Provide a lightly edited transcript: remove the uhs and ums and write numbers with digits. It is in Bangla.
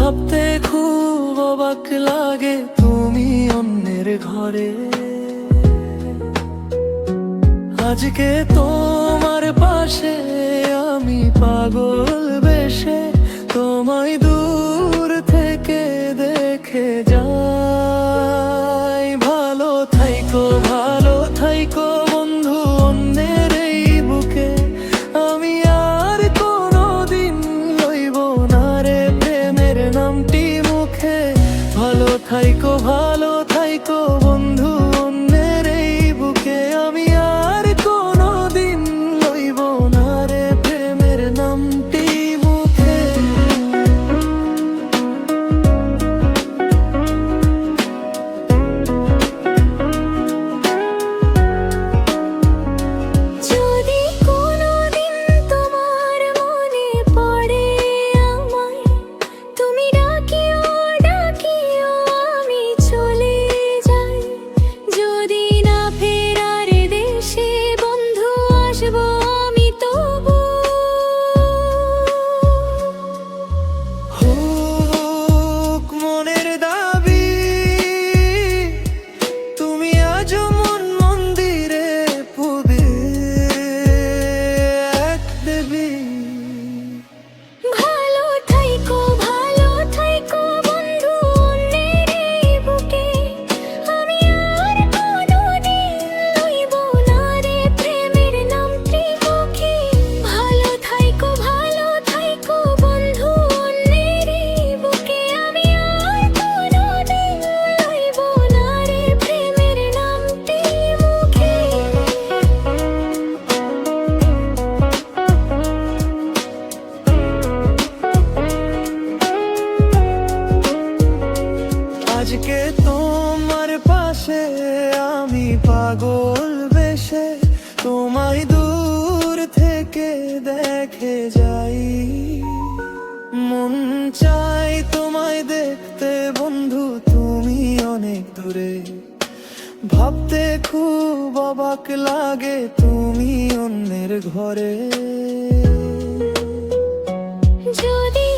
ভাবতে খুব অবাক লাগে তুমি অন্যের ঘরে। আজকে তোমার পাশে আমি পাগল বেশে তোমায় দূর থেকে দেখে যাই। ভালো থাইকো বন্ধু অন্যের এই বুকে, আমি আর কোনোদিন লইব না রে প্রেমের নামটি মুখে। ভালো থাইকো বন্ধু অন্যের এই বুকে, আমি আর কোনোদিন লইব না রে প্রেমের নামটি মুখে। যদি কোনোদিন তোমার মনে পড়ে আমায়, তুমি ডাকিও আমি চলে যাই। যদি না ফেরার দেশে বন্ধু আসবো আমি তবু। হোক মনের দাবি, তুমি আজও মন্দিরে পূবে এক দেবী। ভালো থাইকো বন্ধু অন্যের এই বুকে, আমি আর কোনোদিন লইব না রে প্রেমের নামটি মুখে। ভালো থাইকো বন্ধু অন্যের এই বুকে, আমি আর কোনোদিন লইব না রে প্রেমের নামটি মুখে। আজকে তোমার পাশে আমি পাগল বেশে তোমায় দূর থেকে দেখে যাই। মন চাই তোমায় দেখতে বন্ধু তুমি অনেক দূরে। ভাবতে খুব অবাক লাগে তুমি অন্যের ঘরে। যদি